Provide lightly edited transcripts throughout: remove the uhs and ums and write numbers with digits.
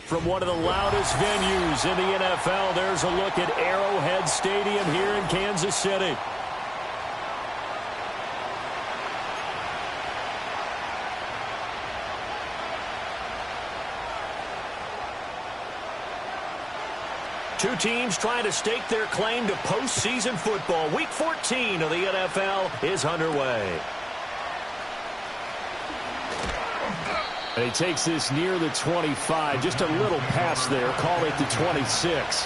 From one of the loudest venues in the NFL, there's a look at Arrowhead Stadium here in Kansas City. Two teams trying to stake their claim to postseason football. Week 14 of the NFL is underway. And he takes this near the 25. Just a little pass there. Call it the 26.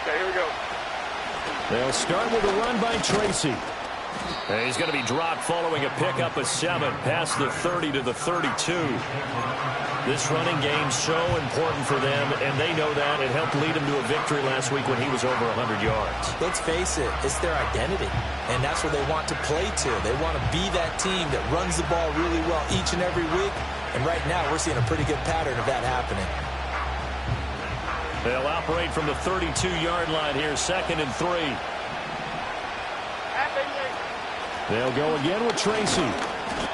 Okay, here we go. They'll start with a run by Tracy. And he's going to be dropped following a pickup of 7 past the 30 to the 32. This running game so important for them, and they know that. It helped lead him to a victory last week when he was over 100 yards. Let's face it, it's their identity, and that's where they want to play to. They want to be that team that runs the ball really well each and every week, and right now we're seeing a pretty good pattern of that happening. They'll operate from the 32-yard line here, 2nd and 3. They'll go again with Tracy.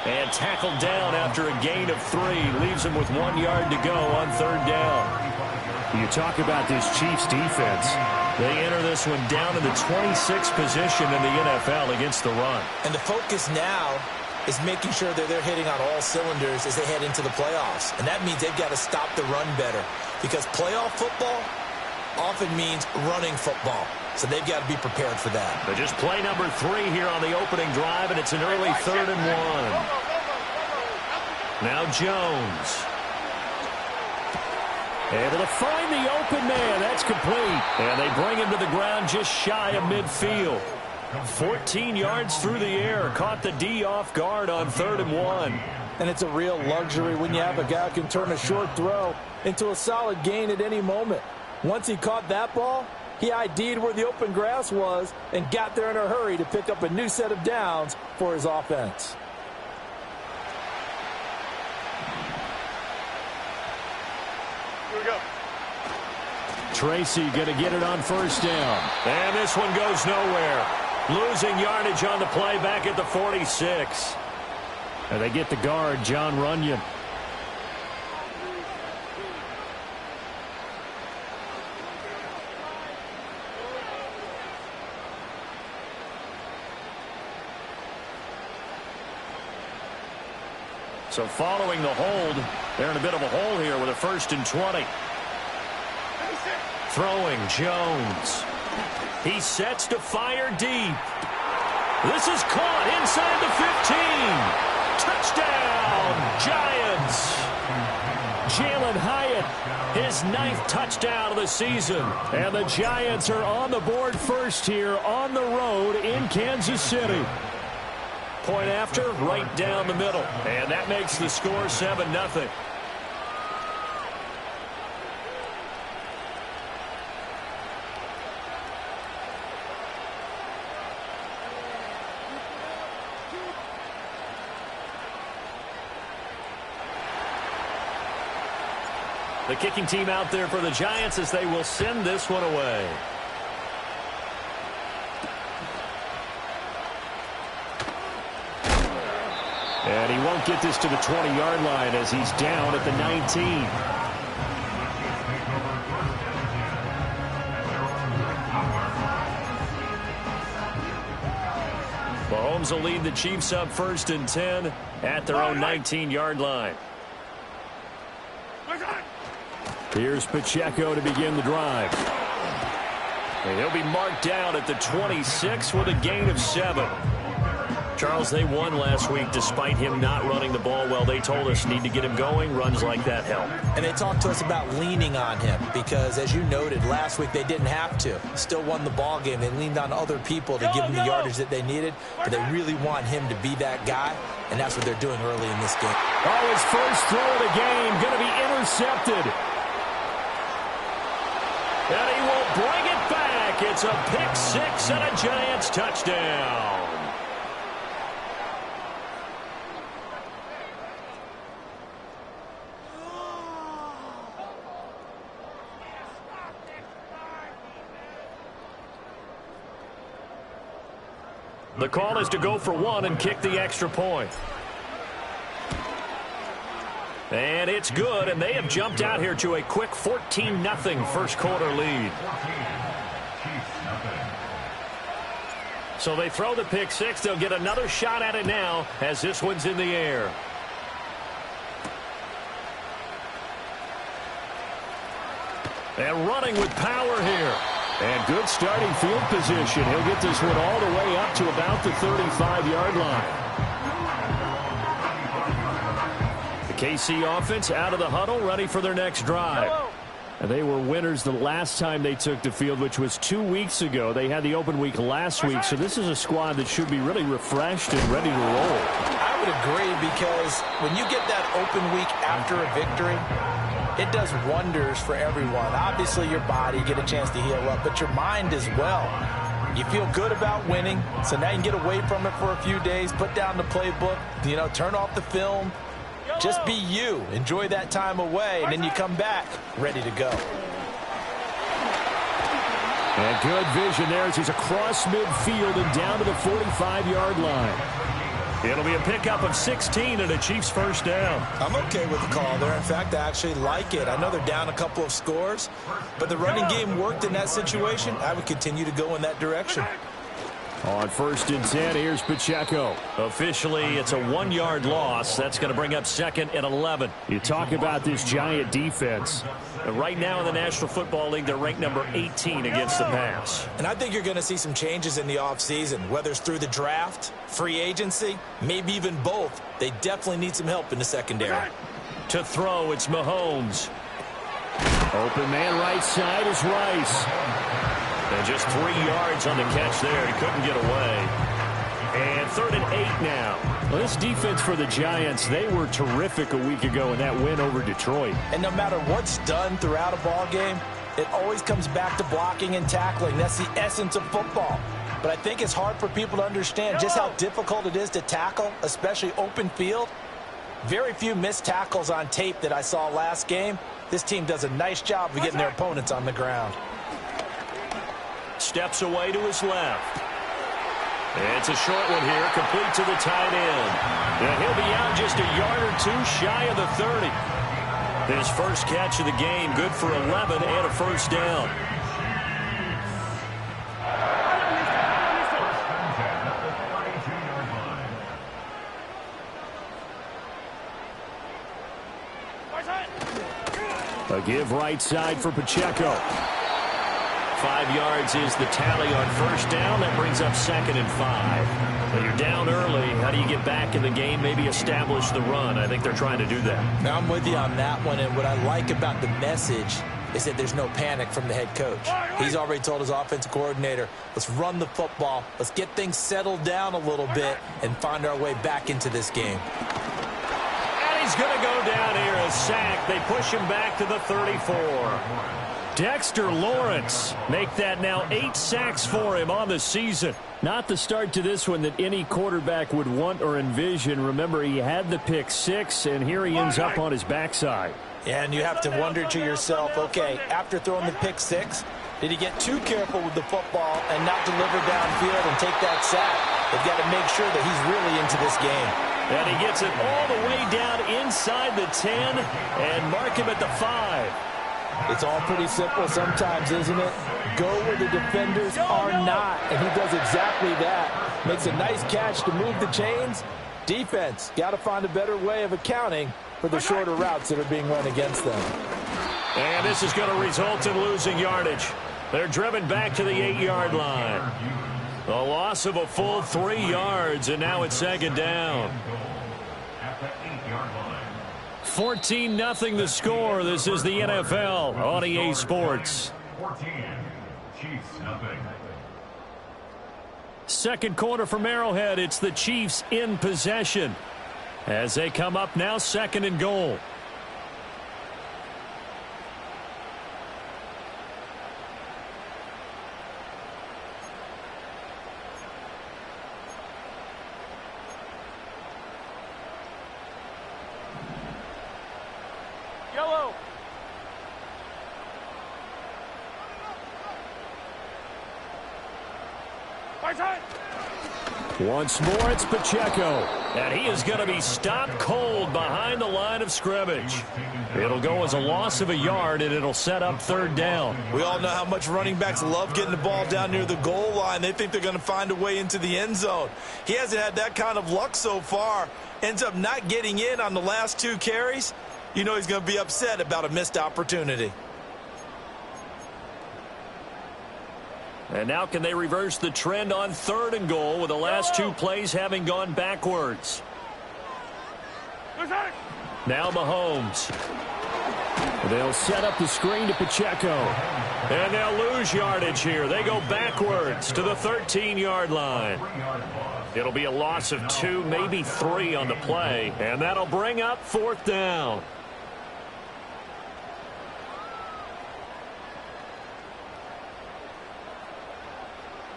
And tackled down after a gain of 3. Leaves him with 1 yard to go on 3rd down. You talk about this Chiefs defense. They enter this one down in the 26th position in the NFL against the run. And the focus now is making sure that they're hitting on all cylinders as they head into the playoffs. And that means they've got to stop the run better. Because playoff football often means running football. So they've got to be prepared for that. But just play number 3 here on the opening drive, and it's an early 3rd and 1. Now Jones. Able to find the open man. That's complete. And they bring him to the ground just shy of midfield. 14 yards through the air. Caught the D off guard on 3rd and 1. And it's a real luxury when you have a guy who can turn a short throw into a solid gain at any moment. Once he caught that ball, he ID'd where the open grass was and got there in a hurry to pick up a new set of downs for his offense. Here we go. Tracy going to get it on 1st down. And this one goes nowhere. Losing yardage on the play back at the 46. And they get the guard, Jon Runyan. So following the hold, they're in a bit of a hole here with a 1st and 20. Throwing Jones. He sets to fire deep. This is caught inside the 15. Touchdown, Giants. Jalen Hyatt, his 9th touchdown of the season. And the Giants are on the board first here on the road in Kansas City. Point after, right down the middle. And that makes the score 7-0. The kicking team out there for the Giants as they will send this one away. And he won't get this to the 20-yard line as he's down at the 19. Mahomes will lead the Chiefs up 1st and 10 at their own 19-yard line. Here's Pacheco to begin the drive. And he'll be marked down at the 26 with a gain of 7. Charles, they won last week despite him not running the ball well. They told us need to get him going. Runs like that help. And they talked to us about leaning on him because, as you noted, last week they didn't have to. Still won the ball game. They leaned on other people to give them the yardage that they needed, but they really want him to be that guy, and that's what they're doing early in this game. Oh, his first throw of the game going to be intercepted. And he will bring it back. It's a pick 6 and a Giants touchdown. The call is to go for one and kick the extra point. And it's good, and they have jumped out here to a quick 14-0 first quarter lead. So they throw the pick six. They'll get another shot at it now as this one's in the air. And running with power here. And good starting field position. He'll get this one all the way up to about the 35-yard line. The KC offense out of the huddle, ready for their next drive. And they were winners the last time they took the field, which was 2 weeks ago. They had the open week last week, so this is a squad that should be really refreshed and ready to roll. I would agree, because when you get that open week after a victory, it does wonders for everyone. Obviously, your body, get a chance to heal up, but your mind as well. You feel good about winning, so now you can get away from it for a few days, put down the playbook, turn off the film. Just be you. Enjoy that time away, and then you come back ready to go. And good vision there as he's across midfield and down to the 45-yard line. It'll be a pickup of 16 and a Chiefs first down. I'm okay with the call there. In fact, I actually like it. I know they're down a couple of scores, but the running game worked in that situation. I would continue to go in that direction. On 1st and 10, here's Pacheco. Officially, it's a 1-yard loss. That's going to bring up 2nd and 11. You talk about this Giant defense. Right now in the National Football League, they're ranked number 18 against the pass. And I think you're going to see some changes in the offseason, whether it's through the draft, free agency, maybe even both. They definitely need some help in the secondary. To throw, it's Mahomes. Open man right side is Rice. And just 3 yards on the catch there. He couldn't get away. And 3rd and 8 now. Well, this defense for the Giants, they were terrific a week ago in that win over Detroit. And no matter what's done throughout a ball game, it always comes back to blocking and tackling. That's the essence of football. But I think it's hard for people to understand just how difficult it is to tackle, especially open field. Very few missed tackles on tape that I saw last game. This team does a nice job of getting their opponents on the ground. Steps away to his left. It's a short one here, complete to the tight end. And he'll be out just a yard or two shy of the 30. His first catch of the game, good for 11 and a first down. A give right side for Pacheco. 5 yards is the tally on first down. That brings up 2nd and 5. When you're down early, how do you get back in the game, maybe establish the run? I think they're trying to do that. Now I'm with you on that one, and what I like about the message is that there's no panic from the head coach. He's already told his offensive coordinator, let's run the football, let's get things settled down a little bit and find our way back into this game. And he's going to go down here, a sack. They push him back to the 34. Dexter Lawrence make that now 8 sacks for him on the season. Not the start to this one that any quarterback would want or envision. Remember, he had the pick 6, and here he ends up on his backside. And you have to wonder to yourself, okay, after throwing the pick 6, did he get too careful with the football and not deliver downfield and take that sack? They've got to make sure that he's really into this game. And he gets it all the way down inside the 10 and mark him at the 5. It's all pretty simple sometimes, isn't it? Go where the defenders are not, and he does exactly that. Makes a nice catch to move the chains. Defense, got to find a better way of accounting for the shorter routes that are being run against them. And this is going to result in losing yardage. They're driven back to the 8-yard line. A loss of a full 3 yards, and now it's 2nd down. 14-0 the score. This is the NFL on EA Sports. 14, Chiefs nothing. Second quarter from Arrowhead. It's the Chiefs in possession as they come up now 2nd and goal. Yellow. Right side. Once more, it's Pacheco. And he is going to be stopped cold behind the line of scrimmage. It'll go as a loss of a yard, and it'll set up third down. We all know how much running backs love getting the ball down near the goal line. They think they're going to find a way into the end zone. He hasn't had that kind of luck so far. Ends up not getting in on the last 2 carries. You know he's going to be upset about a missed opportunity. And now can they reverse the trend on 3rd and goal with the last 2 plays having gone backwards? Now Mahomes. They'll set up the screen to Pacheco. And they'll lose yardage here. They go backwards to the 13-yard line. It'll be a loss of 2, maybe 3 on the play. And that'll bring up 4th down.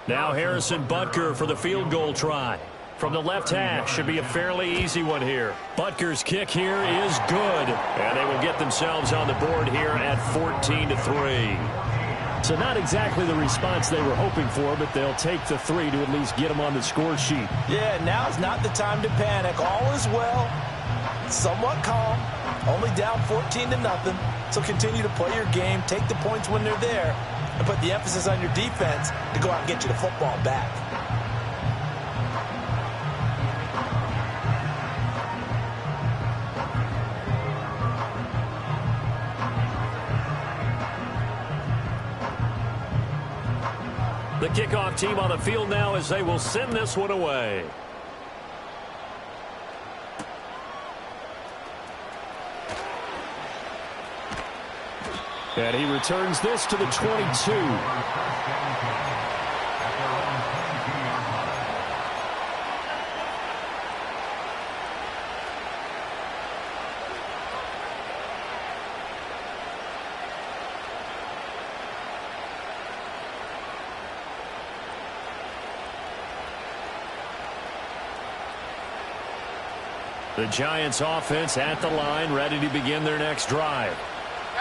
Now Harrison Butker for the field goal try. From the left hash, should be a fairly easy one here. Butker's kick here is good. And they will get themselves on the board here at 14-3. So not exactly the response they were hoping for, but they'll take the 3 to at least get them on the score sheet. Yeah, now's not the time to panic. All is well. Somewhat calm. Only down 14-0. So continue to play your game. Take the points when they're there. And put the emphasis on your defense to go out and get you the football back. The kickoff team on the field now as they will send this one away. And he returns this to the 22. The Giants offense at the line, ready to begin their next drive.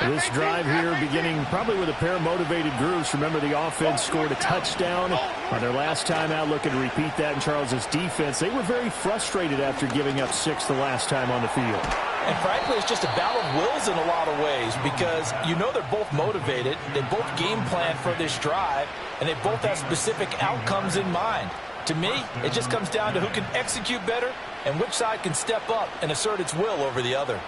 This drive here beginning probably with a pair of motivated groups. Remember, the offense scored a touchdown on their last time out, looking to repeat that in Charles's defense. They were very frustrated after giving up 6 the last time on the field. And frankly, it's just a battle of wills in a lot of ways because you know they're both motivated. They both game plan for this drive, and they both have specific outcomes in mind. To me, it just comes down to who can execute better and which side can step up and assert its will over the other.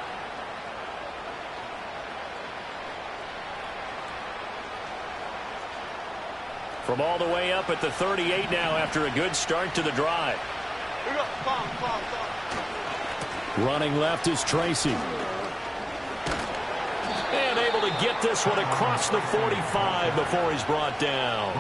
From all the way up at the 38 now after a good start to the drive. Running left is Tracy. And able to get this one across the 45 before he's brought down.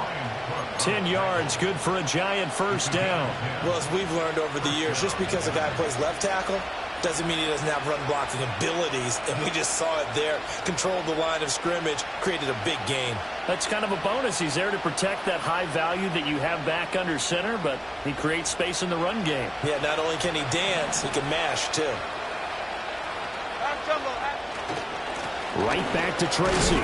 10 yards, good for a Giant first down. Well, as we've learned over the years, just because a guy plays left tackle doesn't mean he doesn't have run blocking abilities, and we just saw it there. Controlled the line of scrimmage, created a big gain. That's kind of a bonus. He's there to protect that high value that you have back under center, but he creates space in the run game. Yeah, not only can he dance, he can mash, too. Right back to Tracy.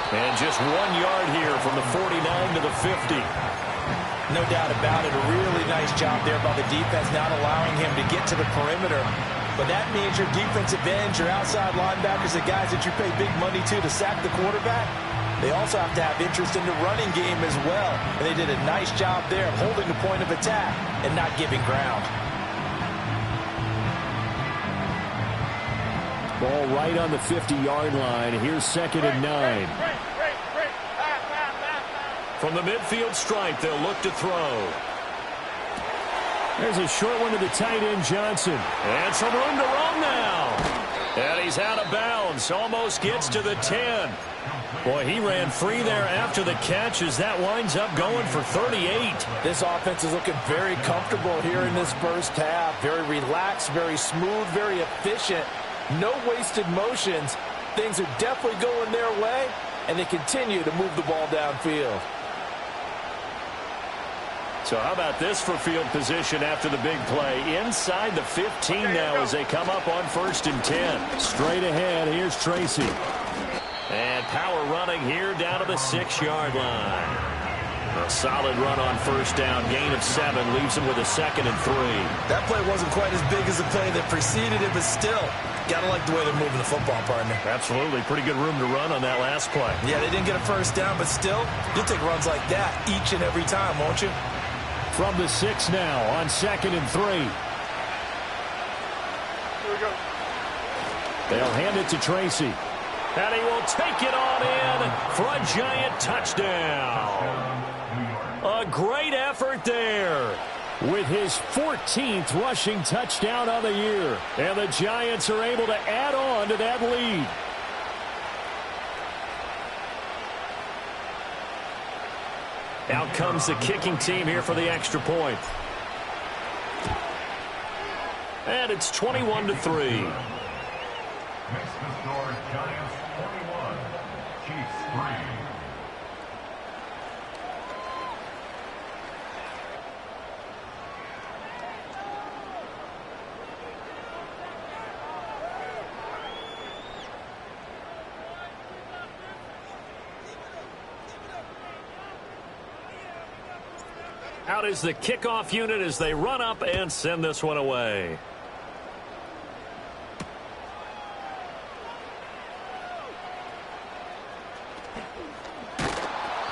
And just 1 yard here from the 49 to the 50. No doubt about it. A really nice job there by the defense, not allowing him to get to the perimeter. But that means your defensive ends, your outside linebackers, the guys that you pay big money to sack the quarterback, they also have to have interest in the running game as well. And they did a nice job there of holding the point of attack and not giving ground. Ball right on the 50-yard line. Here's 2nd and 9. From the midfield stripe, they'll look to throw. There's a short one to the tight end, Johnson. And some room to run now. And he's out of bounds. Almost gets to the 10. Boy, he ran free there after the catch as that winds up going for 38. This offense is looking very comfortable here in this first half. Very relaxed, very smooth, very efficient. No wasted motions. Things are definitely going their way, and they continue to move the ball downfield. So how about this for field position after the big play? Inside the 15 now as they come up on 1st and 10. Straight ahead, here's Tracy. And power running here down to the 6-yard line. A solid run on first down. Gain of 7 leaves him with a 2nd and 3. That play wasn't quite as big as the play that preceded it, but still, got to like the way they're moving the football, partner. Absolutely. Pretty good room to run on that last play. Yeah, they didn't get a first down, but still, you'll take runs like that each and every time, won't you? From the 6 now on 2nd and 3. Here we go. They'll hand it to Tracy. And he will take it on in for a giant touchdown. A great effort there. With his 14th rushing touchdown of the year. And the Giants are able to add on to that lead. Out comes the kicking team here for the extra point. And it's 21-3. Makes the score Giants 41, Chiefs 3. Out is the kickoff unit as they run up and send this one away.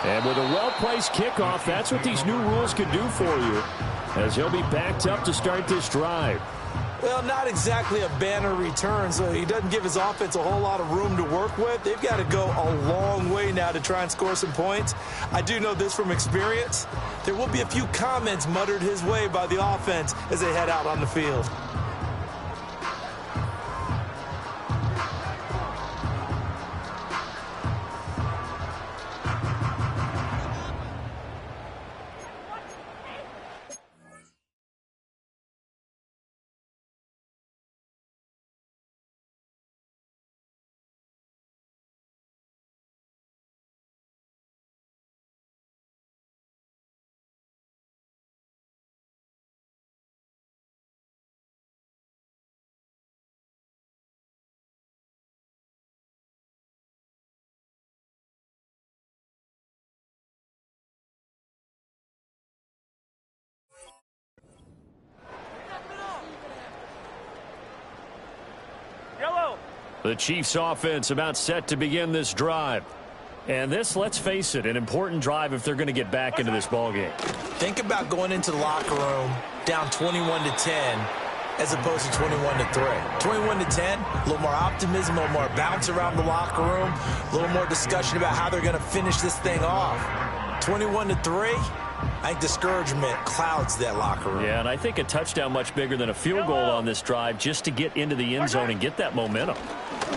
And with a well-placed kickoff, that's what these new rules could do for you, as he'll be backed up to start this drive. Well, not exactly a banner return, so he doesn't give his offense a whole lot of room to work with. They've got to go a long way now to try and score some points. I do know this from experience. There will be a few comments muttered his way by the offense as they head out on the field. The Chiefs offense about set to begin this drive. And this, let's face it, an important drive if they're going to get back into this ballgame. Think about going into the locker room down 21-10 as opposed to 21-3. 21-10, a little more optimism, a little more bounce around the locker room, a little more discussion about how they're going to finish this thing off. 21-3, I think discouragement clouds that locker room. Yeah, and I think a touchdown much bigger than a field goal on this drive just to get into the end zone and get that momentum.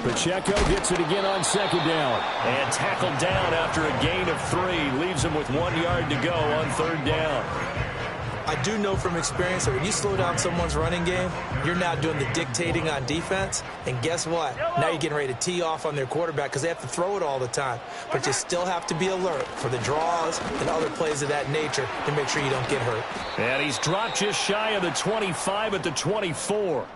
Pacheco gets it again on 2nd down. And tackled down after a gain of 3. Leaves him with 1 yard to go on 3rd down. I do know from experience that when you slow down someone's running game, you're now doing the dictating on defense. And guess what? Now you're getting ready to tee off on their quarterback because they have to throw it all the time. But you still have to be alert for the draws and other plays of that nature to make sure you don't get hurt. And he's dropped just shy of the 25 at the 24.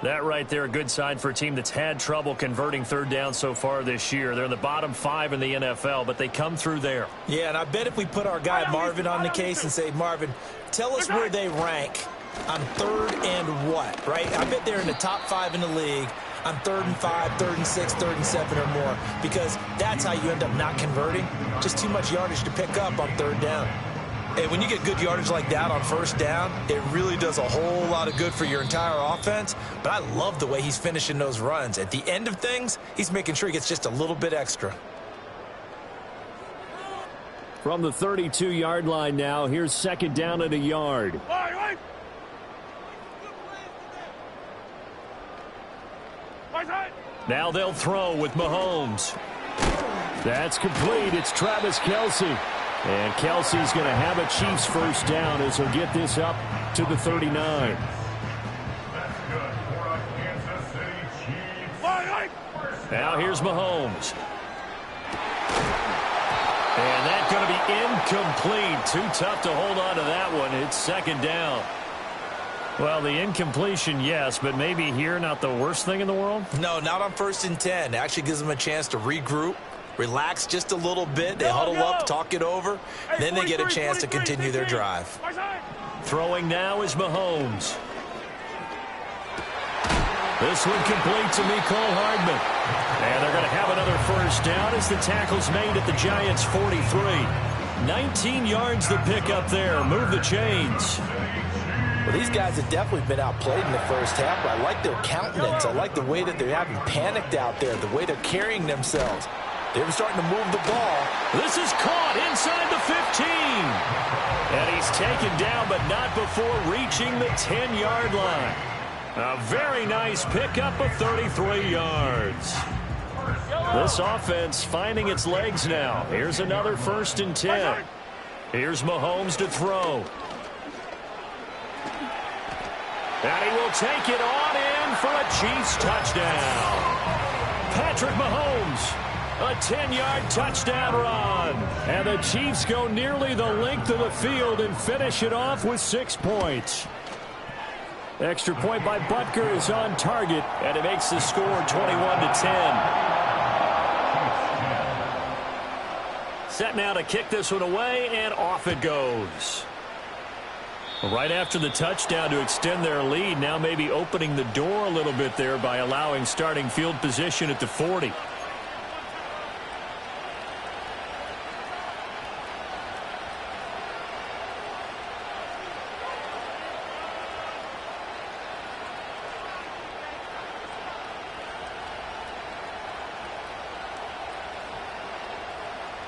That right there, a good sign for a team that's had trouble converting 3rd down so far this year. They're in the bottom 5 in the NFL, but they come through there. Yeah, and I bet if we put our guy Marvin on the case and say, Marvin, tell us where they rank on 3rd and what, right? I bet they're in the top 5 in the league on 3rd and 5, 3rd and 6, 3rd and 7 or more, because that's how you end up not converting. Just too much yardage to pick up on 3rd down. And when you get good yardage like that on 1st down, it really does a whole lot of good for your entire offense. But I love the way he's finishing those runs. At the end of things, he's making sure he gets just a little bit extra. From the 32-yard line now, here's 2nd down at a yard. Now they'll throw with Mahomes. That's complete. It's Travis Kelce. And Kelsey's going to have a Chiefs 1st down as he'll get this up to the 39. That's good for a Kansas City Chiefs. Now here's Mahomes. And that's going to be incomplete. Too tough to hold on to that one. It's 2nd down. Well, the incompletion, yes, but maybe here not the worst thing in the world? No, not on 1st and 10. It actually gives them a chance to regroup, relax just a little bit. They huddle up, talk it over. Then they get a chance to continue their drive. Throwing now is Mahomes. This one complete to Mecole Hardman. And they're going to have another first down as the tackle's made at the Giants' 43. 19 yards to pick up there. Move the chains. Well, these guys have definitely been outplayed in the first half, but I like their countenance. I like the way that they haven't panicked out there, the way they're carrying themselves. They're starting to move the ball. This is caught inside the 15. And he's taken down, but not before reaching the 10-yard line. A very nice pickup of 33 yards. This offense finding its legs now. Here's another 1st and 10. Here's Mahomes to throw. And he will take it on in for a Chiefs touchdown. Patrick Mahomes, a 10-yard touchdown run. And the Chiefs go nearly the length of the field and finish it off with 6 points. Extra point by Butker is on target, and it makes the score 21-10. Set now to kick this one away, and off it goes. Right after the touchdown to extend their lead, now maybe opening the door a little bit there by allowing starting field position at the 40.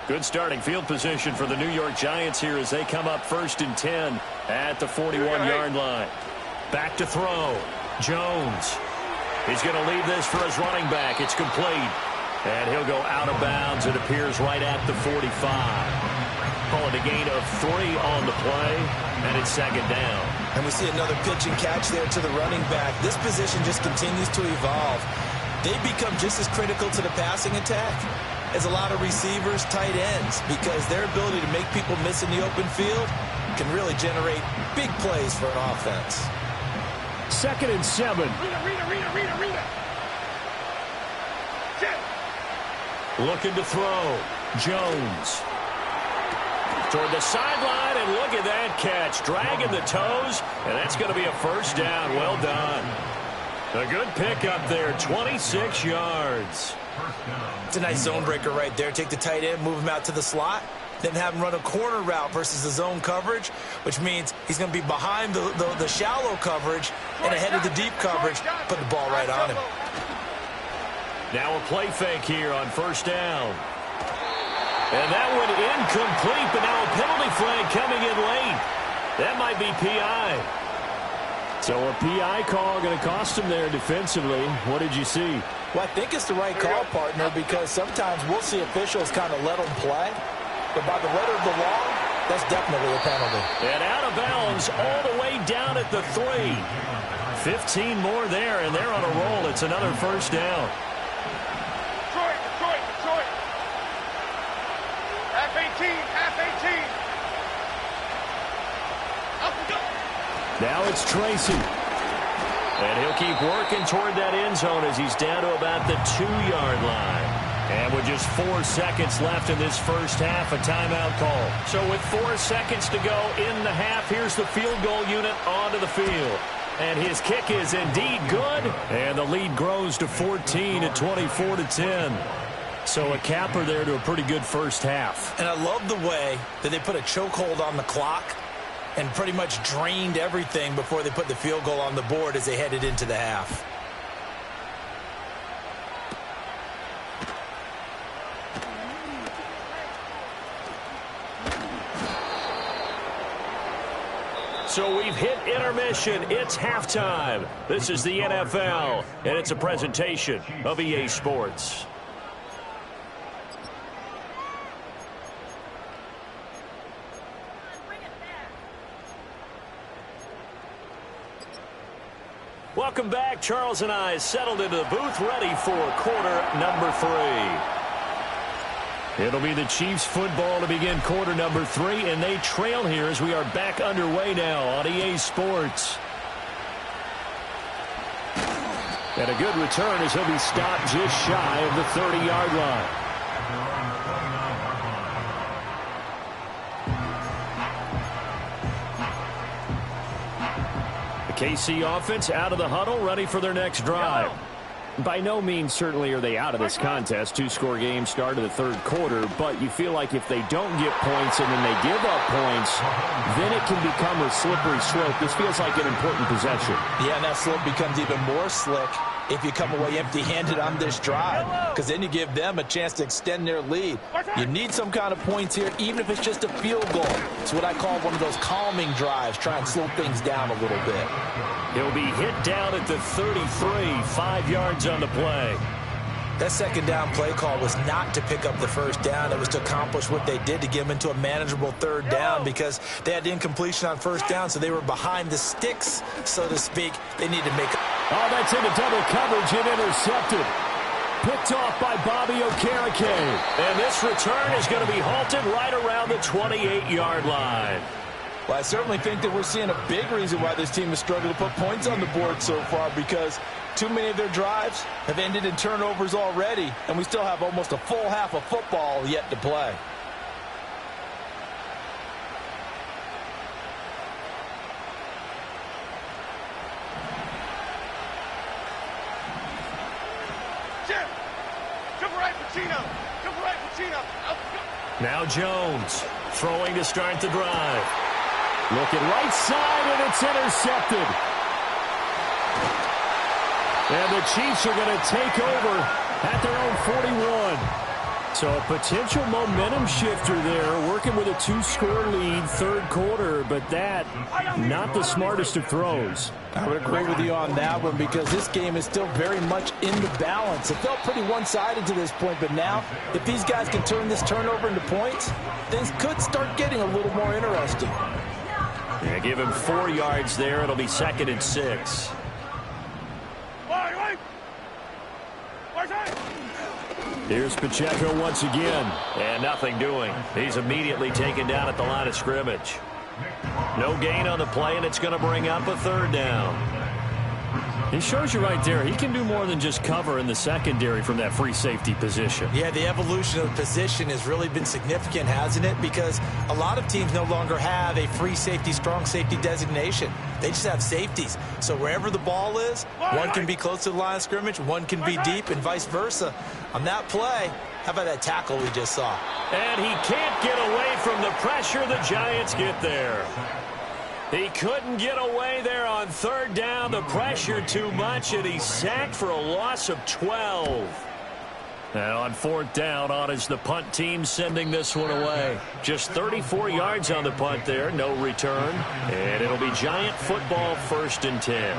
Good starting field position for the New York Giants here as they come up 1st and 10 at the 41-yard line. Back to throw. Jones. He's going to leave this for his running back. It's complete. And he'll go out of bounds. It appears right at the 45. Call it a gain of 3 on the play, and it's 2nd down. And we see another pitch and catch there to the running back. This position just continues to evolve. They become just as critical to the passing attack as a lot of receivers, tight ends, because their ability to make people miss in the open field can really generate big plays for an offense. 2nd and 7. Looking to throw. Jones. Toward the sideline, and look at that catch. Dragging the toes, and that's going to be a 1st down. Well done. A good pickup there, 26 yards. It's a nice zone breaker right there. Take the tight end, move him out to the slot, then have him run a corner route versus the zone coverage, which means he's going to be behind the shallow coverage and ahead of the deep coverage. Put the ball right on him. Now a play fake here on 1st down. And that one incomplete, but now a penalty flag coming in late. That might be PI. So a PI call going to cost him there defensively. What did you see? Well, I think it's the right call, partner, because sometimes we'll see officials kind of let them play. But by the letter of the law, that's definitely a penalty. And out of bounds all the way down at the 3. 15 more there, and they're on a roll. It's another 1st down. Detroit. Half 18. Up we go. Now it's Tracy. And he'll keep working toward that end zone as he's down to about the 2-yard line. And with just 4 seconds left in this first half, a timeout call. So with 4 seconds to go in the half, here's the field goal unit onto the field. And his kick is indeed good. And the lead grows to 14 at 24-10. So a capper there to a pretty good first half. And I love the way that they put a chokehold on the clock and pretty much drained everything before they put the field goal on the board as they headed into the half. So we've hit intermission. It's halftime. This is the NFL, and it's a presentation of EA Sports. Welcome back. Charles and I settled into the booth, ready for quarter number 3. It'll be the Chiefs football to begin quarter number 3, and they trail here as we are back underway now on EA Sports. And a good return as he'll be stopped just shy of the 30-yard line. KC offense out of the huddle, ready for their next drive. By no means certainly are they out of this contest. Two-score game start of the third quarter, but you feel like if they don't get points and then they give up points, then it can become a slippery slope. This feels like an important possession. Yeah, and that slope becomes even more slick if you come away empty-handed on this drive, because then you give them a chance to extend their lead. You need some kind of points here, even if it's just a field goal. It's what I call one of those calming drives, try and slow things down a little bit. He'll be hit down at the 33, 5 yards on the play. That second down play call was not to pick up the first down. It was to accomplish what they did to get them into a manageable third down because they had incompletion on first down, so they were behind the sticks, so to speak. They need to make it. Oh, that's into double coverage and intercepted. Picked off by Bobby Okereke. And this return is going to be halted right around the 28-yard line. Well, I certainly think that we're seeing a big reason why this team has struggled to put points on the board so far, because too many of their drives have ended in turnovers already, and we still have almost a full half of football yet to play. Now Jones throwing to start the drive. Looking right side, and it's intercepted. And the Chiefs are going to take over at their own 41. So a potential momentum shifter there, working with a 2-score lead, third quarter, but that, not the smartest of throws. I would agree with you on that one, because this game is still very much in the balance. It felt pretty one-sided to this point, but now, if these guys can turn this turnover into points, things could start getting a little more interesting. Yeah, give him 4 yards there. It'll be 2nd and 6. Here's Pacheco once again. And nothing doing. He's immediately taken down at the line of scrimmage. No gain on the play, and it's going to bring up a third down. He shows you right there, he can do more than just cover in the secondary from that free safety position. Yeah, the evolution of position has really been significant, hasn't it? Because a lot of teams no longer have a free safety, strong safety designation. They just have safeties. So wherever the ball is, one can be close to the line of scrimmage, one can be deep, and vice versa. On that play, how about that tackle we just saw? And he can't get away from the pressure. The Giants get there. He couldn't get away there on third down. The pressure too much, and he's sacked for a loss of 12. Now on fourth down, on is the punt team sending this one away. Just 34 yards on the punt there, no return. And it'll be Giant football, 1st and 10.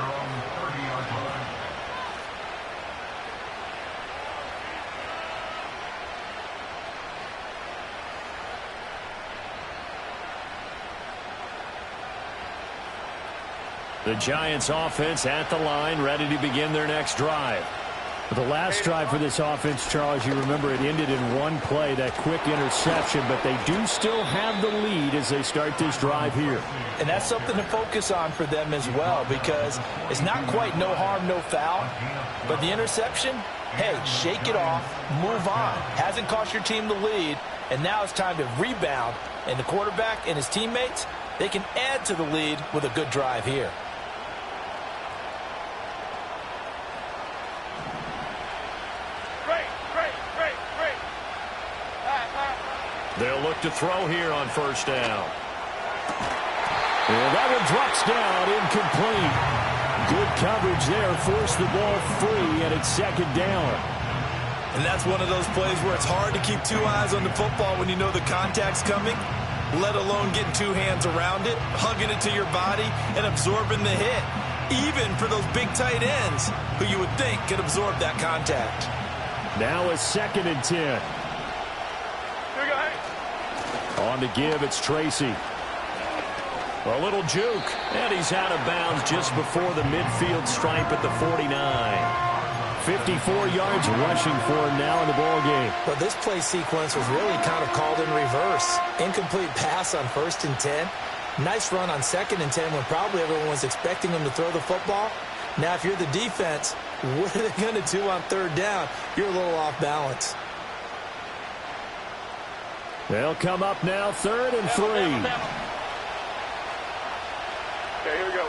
The Giants offense at the line, ready to begin their next drive. The last drive for this offense, Charles, you remember it ended in one play, that quick interception, but they do still have the lead as they start this drive here. And that's something to focus on for them as well, because it's not quite no harm, no foul, but the interception, hey, shake it off, move on. Hasn't cost your team the lead, and now it's time to rebound, and the quarterback and his teammates, they can add to the lead with a good drive here. They'll look to throw here on first down. And that one drops down, incomplete. Good coverage there, forced the ball free, and it's 2nd down. And that's one of those plays where it's hard to keep 2 eyes on the football when you know the contact's coming, let alone getting 2 hands around it, hugging it to your body, and absorbing the hit. Even for those big tight ends who you would think could absorb that contact. Now a 2nd and 10. On to give, it's Tracy. A little juke, and he's out of bounds just before the midfield stripe at the 49. 54 yards rushing for him now in the ball game. But this play sequence was really kind of called in reverse. Incomplete pass on 1st and 10. Nice run on 2nd and 10 when probably everyone was expecting him to throw the football. Now, if you're the defense, what are they going to do on 3rd down? You're a little off balance. They'll come up now, 3rd and 3. Okay, here we go.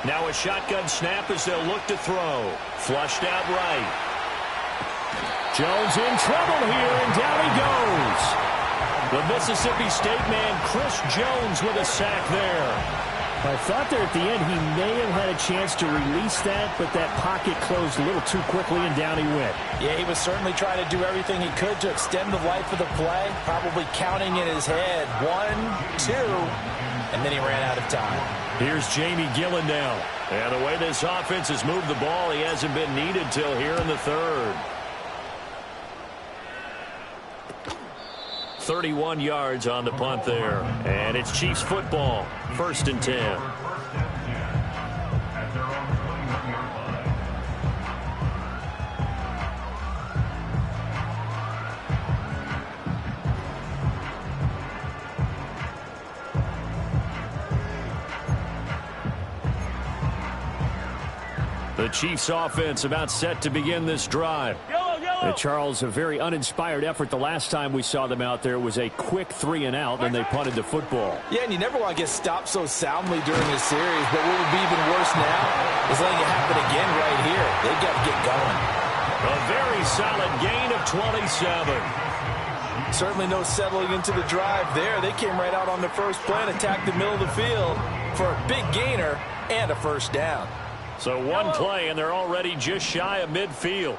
Now a shotgun snap as they'll look to throw. Flushed out right. Jones in trouble here, and down he goes. The Mississippi State man, Chris Jones, with a sack there. I thought there at the end he may have had a chance to release that, but that pocket closed a little too quickly, and down he went. Yeah, he was certainly trying to do everything he could to extend the life of the play, probably counting in his head 1, 2, and then he ran out of time. Here's Jamie Gillen now. And the way this offense has moved the ball, he hasn't been needed till here in the third. 31 yards on the punt there. And it's Chiefs football. 1st and 10. At their own 20-yard line. The Chiefs offense about set to begin this drive. Charles, a very uninspired effort the last time we saw them out there. It was a quick 3-and-out, then they punted the football. Yeah, and you never want to get stopped so soundly during this series, but what would be even worse now is letting it happen again right here. They've got to get going. A very solid gain of 27. Certainly no settling into the drive there. They came right out on the first play and attacked the middle of the field for a big gainer and a first down. So one play, and they're already just shy of midfield.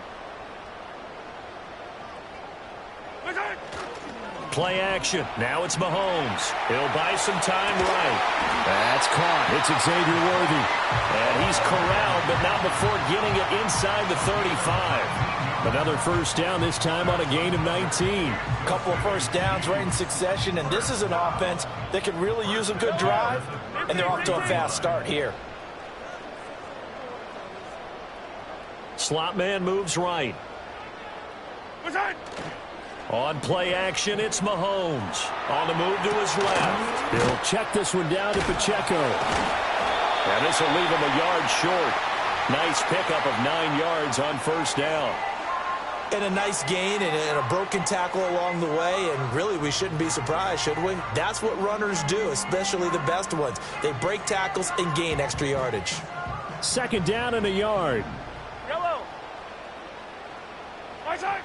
Play action. Now it's Mahomes. He'll buy some time right. That's caught. It's Xavier Worthy. And he's corralled, but not before getting it inside the 35. Another first down, this time on a gain of 19. A couple of first downs right in succession, and this is an offense that could really use a good drive, and they're off to a fast start here. Slot man moves right. On play action, it's Mahomes. On the move to his left. He'll check this one down to Pacheco. And this will leave him a yard short. Nice pickup of 9 yards on first down. And a nice gain and a broken tackle along the way, and really we shouldn't be surprised, should we? That's what runners do, especially the best ones. They break tackles and gain extra yardage. 2nd down and a yard. Yellow. Right side.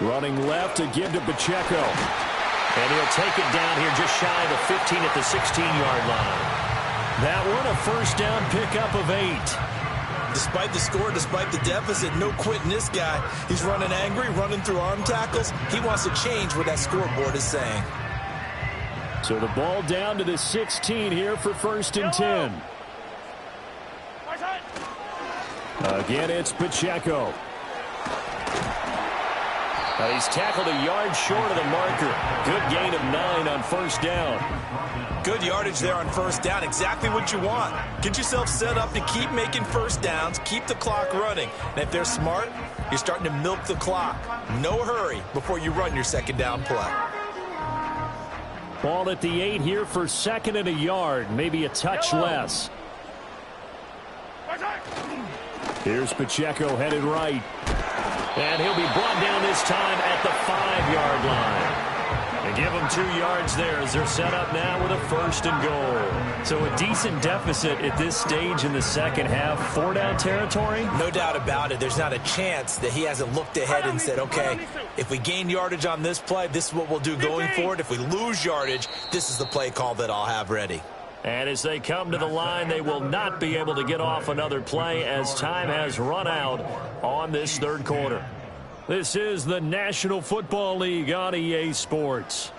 Running left to give to Pacheco. And he'll take it down here just shy of the 15 at the 16-yard line. That one a first down pickup of 8. Despite the score, despite the deficit, no quitting this guy. He's running angry, running through arm tackles. He wants to change what that scoreboard is saying. So the ball down to the 16 here for 1st and 10. Right side. Again, it's Pacheco. He's tackled a yard short of the marker. Good gain of 9 on first down. Good yardage there on first down. Exactly what you want. Get yourself set up to keep making first downs, keep the clock running. And if they're smart, you're starting to milk the clock. No hurry before you run your second down play. Ball at the 8 here for 2nd and a yard. Maybe a touch less. Right side. Here's Pacheco headed right. And he'll be brought down this time at the 5-yard line. They give them 2 yards there as they're set up now with a 1st and goal. So a decent deficit at this stage in the second half. 4-down territory? No doubt about it. There's not a chance that he hasn't looked ahead and said, okay, if we gain yardage on this play, this is what we'll do going forward. If we lose yardage, this is the play call that I'll have ready. And as they come to the line, they will not be able to get off another play as time has run out on this third quarter. This is the National Football League on EA Sports.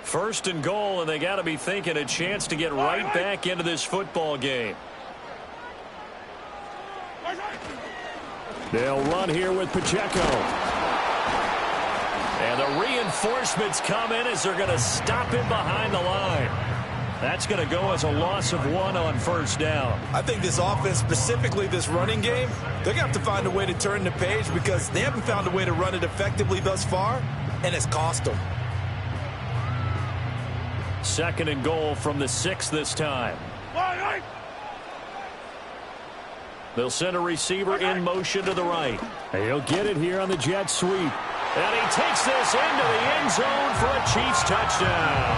First and goal, and they got to be thinking a chance to get right back into this football game. They'll run here with Pacheco. And the reinforcements come in as they're going to stop him behind the line. That's going to go as a loss of 1 on first down. I think this offense, specifically this running game, they're going to have to find a way to turn the page because they haven't found a way to run it effectively thus far, and it's cost them. 2nd and goal from the 6 this time. They'll send a receiver in motion to the right. He'll get it here on the jet sweep. And he takes this into the end zone for a Chiefs touchdown.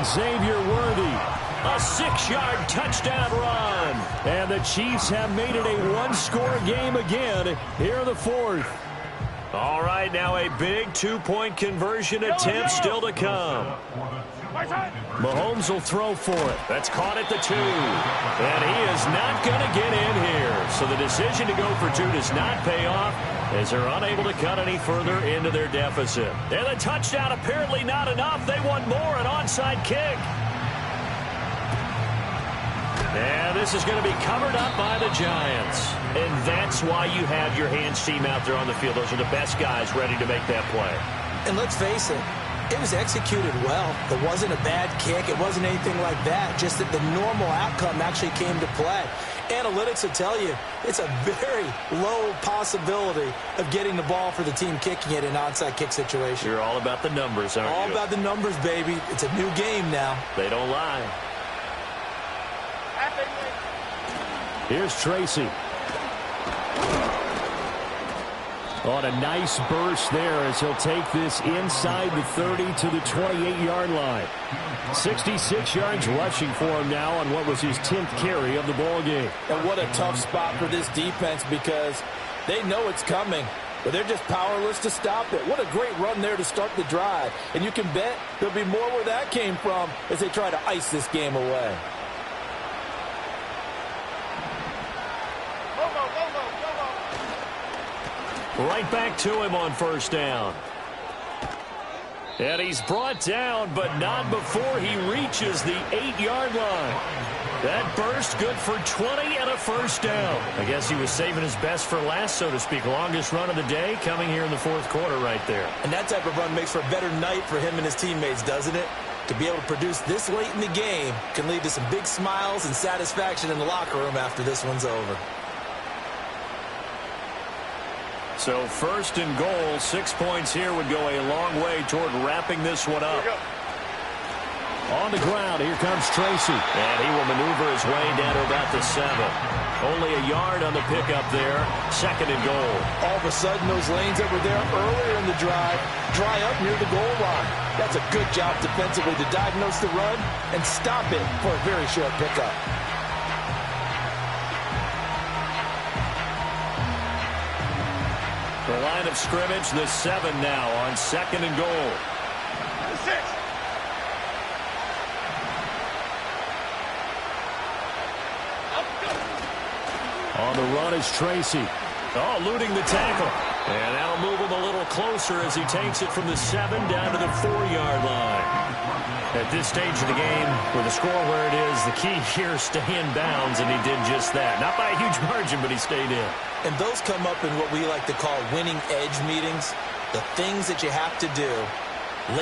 Xavier Worthy, A 6-yard touchdown run. and the Chiefs have made it a one-score game again here in the fourth. All right, now a big two-point conversion attempt still to come. Mahomes will throw for it. That's caught at the 2. And he is not going to get in here. So the decision to go for 2 does not pay off as they're unable to cut any further into their deficit. And the touchdown apparently not enough. They want more, an onside kick. And this is going to be covered up by the Giants. And that's why you have your hands team out there on the field. Those are the best guys ready to make that play. And let's face it, it was executed well. It wasn't a bad kick. It wasn't anything like that. Just that the normal outcome actually came to play. Analytics will tell you it's a very low possibility of getting the ball for the team kicking it in an onside kick situation. You're all about the numbers, aren't you? All about the numbers, baby. It's a new game now. They don't lie. Here's Tracy. On a nice burst there as he'll take this inside the 30 to the 28-yard line. 66 yards rushing for him now on what was his 10th carry of the ball game. And what a tough spot for this defense because they know it's coming, but they're just powerless to stop it. What a great run there to start the drive. And you can bet there'll be more where that came from as they try to ice this game away. Right back to him on first down. And he's brought down, but not before he reaches the 8-yard line. That burst good for 20 and a first down. I guess he was saving his best for last, so to speak. Longest run of the day coming here in the fourth quarter right there. And that type of run makes for a better night for him and his teammates, doesn't it? To be able to produce this late in the game can lead to some big smiles and satisfaction in the locker room after this one's over. So first and goal, 6 points here would go a long way toward wrapping this one up. On the ground, here comes Tracy. And he will maneuver his way down to about the 7. Only a yard on the pickup there. Second and goal. All of a sudden, those lanes that were there earlier in the drive dry up near the goal line. That's a good job defensively to diagnose the run and stop it for a very short pickup. The line of scrimmage, the 7 now on second and goal. 6. On the run is Tracy. Oh, eluding the tackle. And that'll move him a little closer as he takes it from the 7 down to the 4-yard line. At this stage of the game, with the score where it is, the key here is stay in bounds, and he did just that. Not by a huge margin, but he stayed in. And those come up in what we like to call winning edge meetings. The things that you have to do,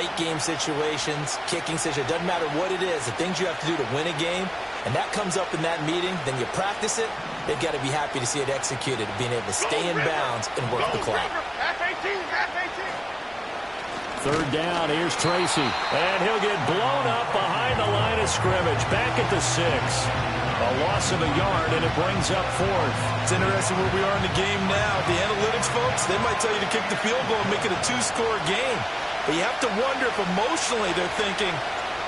late game situations, kicking situations, doesn't matter what it is, the things you have to do to win a game, and that comes up in that meeting, then you practice it, they've got to be happy to see it executed, being able to stay in bounds and work the clock. Third down, here's Tracy. And he'll get blown up behind the line of scrimmage, back at the 6. A loss of a yard, and it brings up 4th. It's interesting where we are in the game now. The analytics folks, they might tell you to kick the field goal and make it a 2-score game. But you have to wonder if emotionally they're thinking,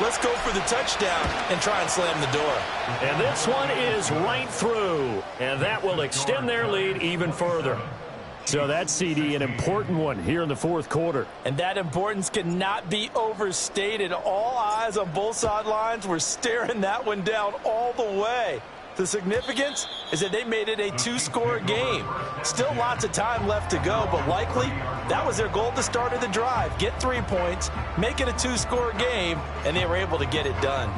let's go for the touchdown and try and slam the door. And this one is right through. And that will extend their lead even further. So that's, CD, an important one here in the fourth quarter. And that importance cannot be overstated. All eyes on both sidelines were staring that one down all the way. The significance is that they made it a 2-score game. Still lots of time left to go, but likely that was their goal at the start of the drive. Get 3 points, make it a 2-score game, and they were able to get it done.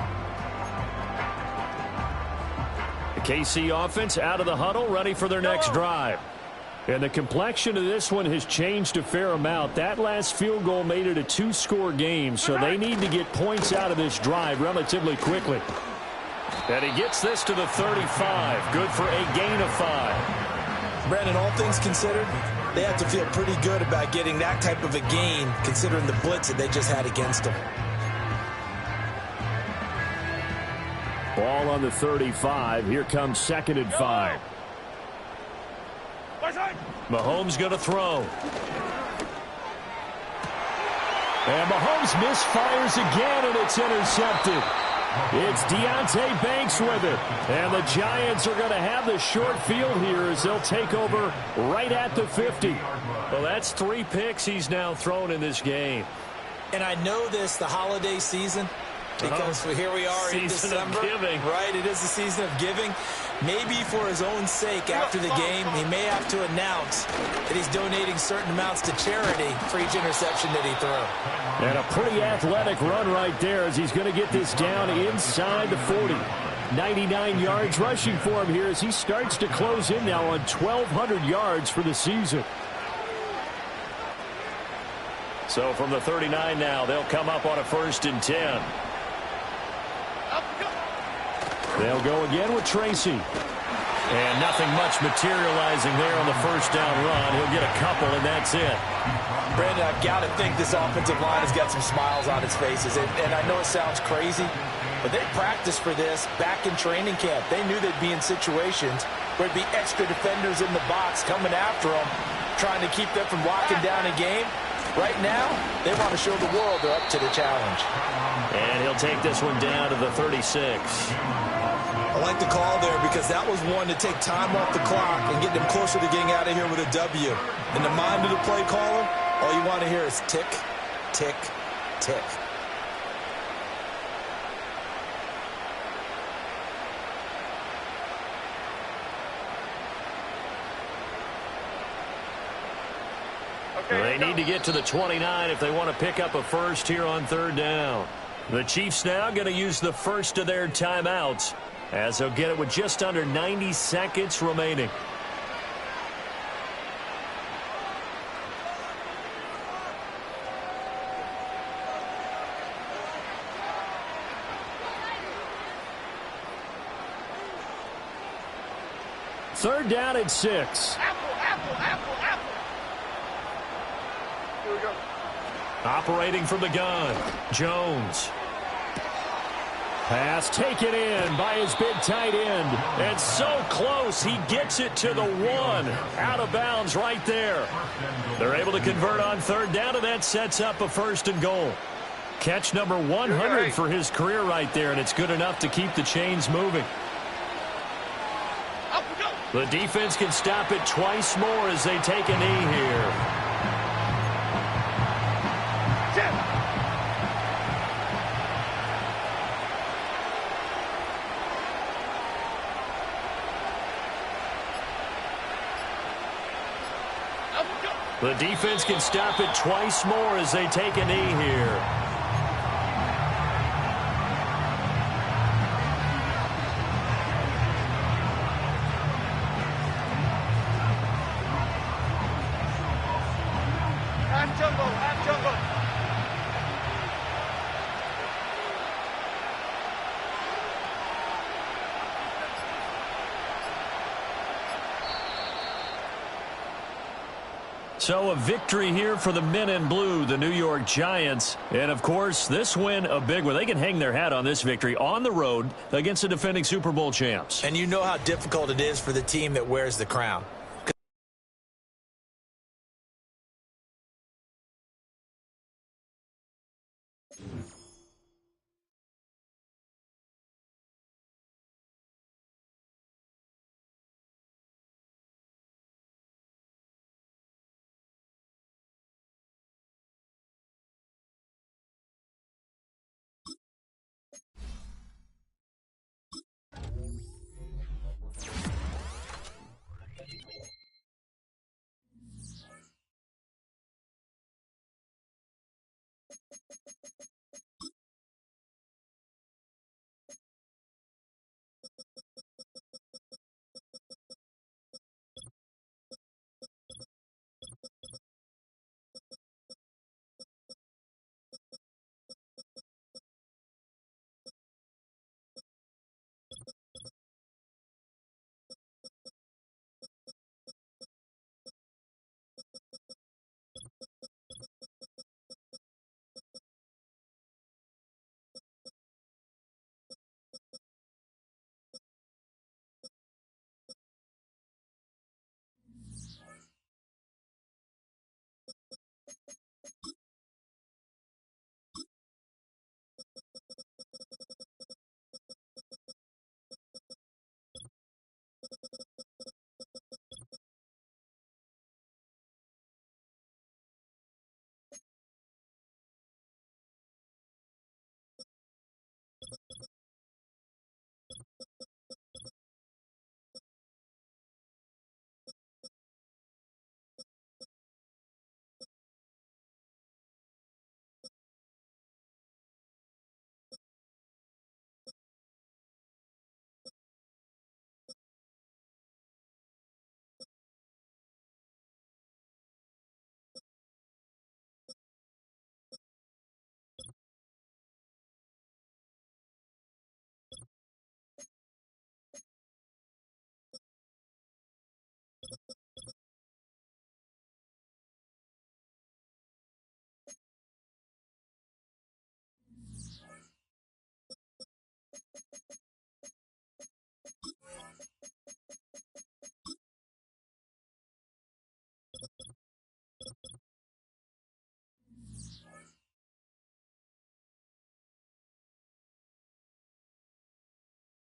The KC offense out of the huddle, ready for their next drive. And the complexion of this one has changed a fair amount. That last field goal made it a 2-score game, so they need to get points out of this drive relatively quickly. And he gets this to the 35. Good for a gain of 5. Brandon, all things considered, they have to feel pretty good about getting that type of a gain, considering the blitz that they just had against them. Ball on the 35. Here comes 2nd and 5. Mahomes going to throw. And Mahomes misfires again, and it's intercepted. It's Deonte Banks with it. And the Giants are going to have the short field here as they'll take over right at the 50. Well, that's 3 picks he's now thrown in this game. And I know this, the holiday season, because here we are in December. Season of giving. Right, it is the season of giving. Maybe for his own sake, after the game, he may have to announce that he's donating certain amounts to charity for each interception that he threw. And a pretty athletic run right there as he's going to get this down inside the 40. 99 yards rushing for him here as he starts to close in now on 1,200 yards for the season. So from the 39 now, they'll come up on a 1st and 10. They'll go again with Tracy. And nothing much materializing there on the 1st down run. He'll get a couple, and that's it. Brandon, I've got to think this offensive line has got some smiles on its faces. And I know it sounds crazy, but they practiced for this back in training camp. They knew they'd be in situations where there'd be extra defenders in the box coming after them, trying to keep them from locking down a game. Right now, they want to show the world they're up to the challenge. And he'll take this one down to the 36. I like the call there because that was one to take time off the clock and get them closer to getting out of here with a W. In the mind of the play caller, all you want to hear is tick, tick, tick. They need to get to the 29 if they want to pick up a first here on 3rd down. The Chiefs now going to use the first of their timeouts as they'll get it with just under 90 seconds remaining. Third down and 6. Here we go. Operating from the gun, Jones. Pass taken in by his big tight end. And so close, he gets it to the 1. Out of bounds right there. They're able to convert on 3rd down, and that sets up a 1st and goal. Catch number 100 for his career right there, and it's good enough to keep the chains moving. The defense can stop it twice more as they take a knee here. The defense can stop it twice more as they take a knee here. Half jumbo, half jumbo. So a victory here for the men in blue, the New York Giants. And, of course, this win, a big one. They can hang their hat on this victory on the road against the defending Super Bowl champs. And you know how difficult it is for the team that wears the crown.